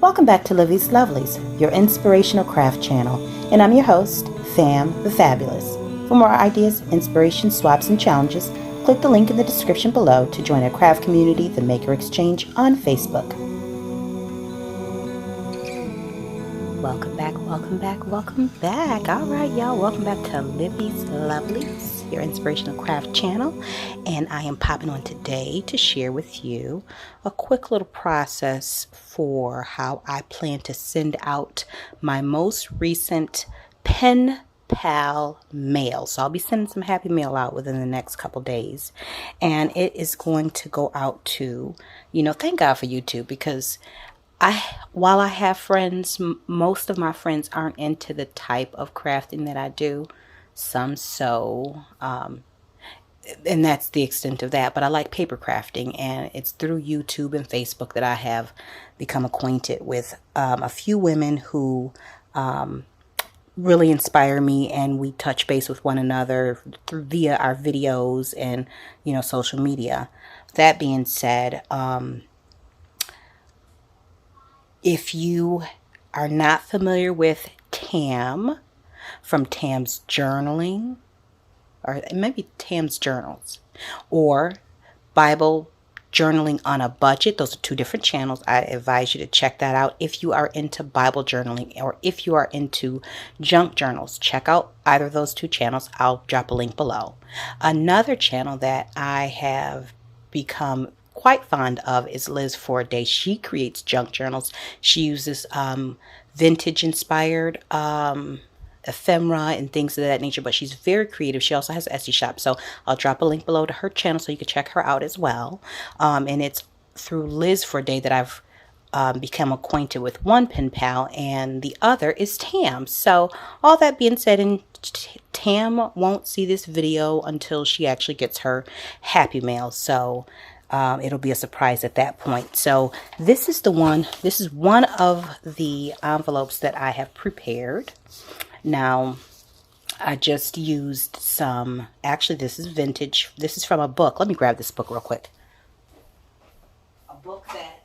Welcome back to Livie'S Lovelies, your inspirational craft channel, and I'm your host, Fam the Fabulous. For more ideas, inspiration, swaps, and challenges, click the link in the description below to join our craft community, the Maker Exchange, on Facebook. Welcome back, welcome back, welcome back. All right, y'all, welcome back to Livie'S Lovelies, your inspirational craft channel. And I am popping on today to share with you a quick little process for how I plan to send out my most recent pen pal mail. So I'll be sending some happy mail out within the next couple days. And it is going to go out to, thank God for YouTube, because while I have friends, most of my friends aren't into the type of crafting that I do. Some sew, and that's the extent of that. But I like paper crafting, and it's through YouTube and Facebook that I have become acquainted with a few women who really inspire me, and we touch base with one another via our videos and social media. That being said, if you are not familiar with Tam from Tam's Journaling, or maybe Tam's Journals, or Bible Journaling on a Budget, those are two different channels. I advise you to check that out. If you are into Bible journaling, or if you are into junk journals, check out either of those two channels. I'll drop a link below. Another channel that I have become quite fond of is Liz for a Day. She creates junk journals. She uses vintage inspired ephemera and things of that nature, but she's very creative. She also has an Etsy shop, so I'll drop a link below to her channel so you can check her out as well. And it's through Liz for a Day that I've become acquainted with one pen pal, and the other is Tam. So all that being said, and Tam won't see this video until she actually gets her happy mail, so it'll be a surprise at that point. So this is one of the envelopes that I have prepared. Now, I just used some, actually this is vintage. This is from a book. Let me grab this book real quick. A book that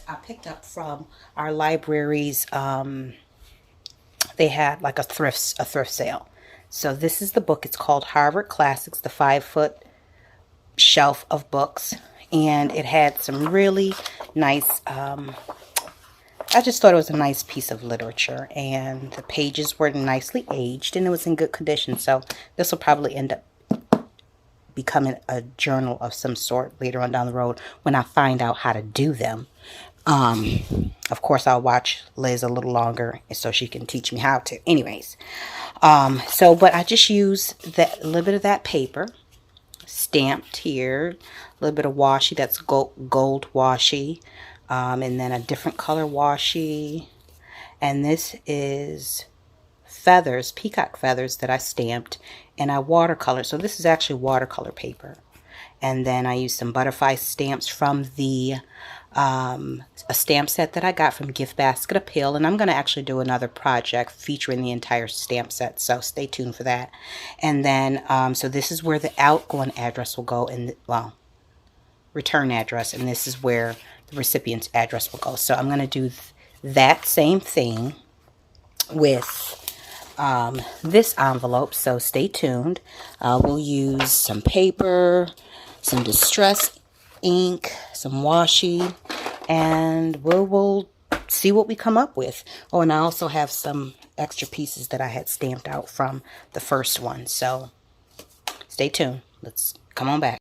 I picked up from our libraries. They had like a thrift sale. So this is the book. It's called Harvard Classics, the 5-foot shelf of books, and it had some really nice I just thought it was a nice piece of literature, and the pages were nicely aged, and it was in good condition. So this will probably end up becoming a journal of some sort later on down the road when I find out how to do them. Of course, I'll watch Liz a little longer so she can teach me how to. Anyways, but I just used a little bit of that paper, stamped here, a little bit of washi, that's gold washi, and then a different color washi, and this is feathers, peacock feathers that I stamped, and I watercolored. So this is actually watercolor paper. And then I used some butterfly stamps from the a stamp set that I got from Gift Basket Appeal, and I'm going to actually do another project featuring the entire stamp set, so stay tuned for that. And then so this is where the outgoing address will go, and return address, and this is where the recipient's address will go. So I'm going to do that same thing with this envelope, so stay tuned. We'll use some paper, some distress ink, some washi, and we'll see what we come up with. Oh, and I also have some extra pieces that I had stamped out from the first one, so stay tuned. Let's come on back.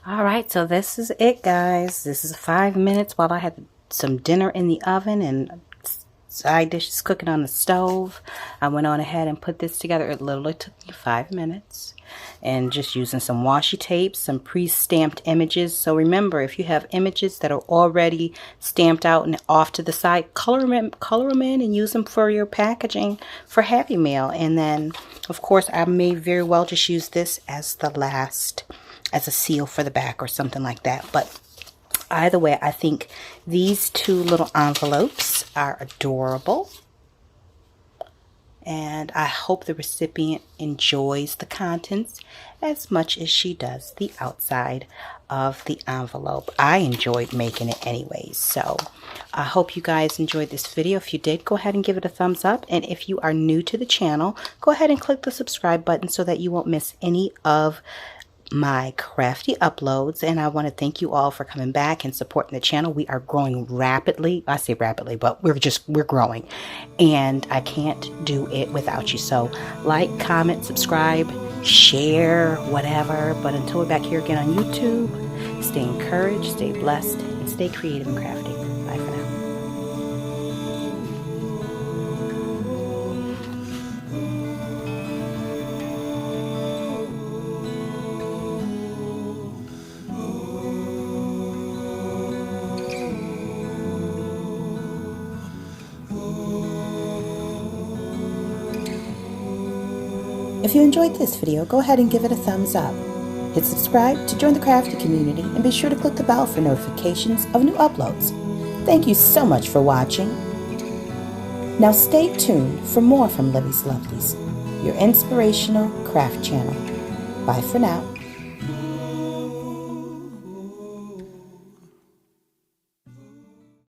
All right, so this is it, guys. This is 5 minutes while I had some dinner in the oven and side dishes cooking on the stove. I went on ahead and put this together. It literally took me 5 minutes. And just using some washi tape, some pre-stamped images. So remember, if you have images that are already stamped out and off to the side, color them in and use them for your packaging for Happy Mail. And then, of course, I may very well just use this as the last, as a seal for the back or something like that. But either way, I think these two little envelopes are adorable. And I hope the recipient enjoys the contents as much as she does the outside of the envelope. I enjoyed making it anyways. So I hope you guys enjoyed this video. If you did, go ahead and give it a thumbs up. And if you are new to the channel, go ahead and click the subscribe button so that you won't miss any of my crafty uploads. And I want to thank you all for coming back and supporting the channel. We are growing rapidly. I say rapidly, but we're growing, and I can't do it without you. So like, comment, subscribe, share, whatever. But until we're back here again on YouTube, stay encouraged, stay blessed, and stay creative and crafty. Bye for now. If you enjoyed this video, go ahead and give it a thumbs up. Hit subscribe to join the crafty community, and be sure to click the bell for notifications of new uploads. Thank you so much for watching. Now stay tuned for more from Livie's Lovelies, your inspirational craft channel. Bye for now.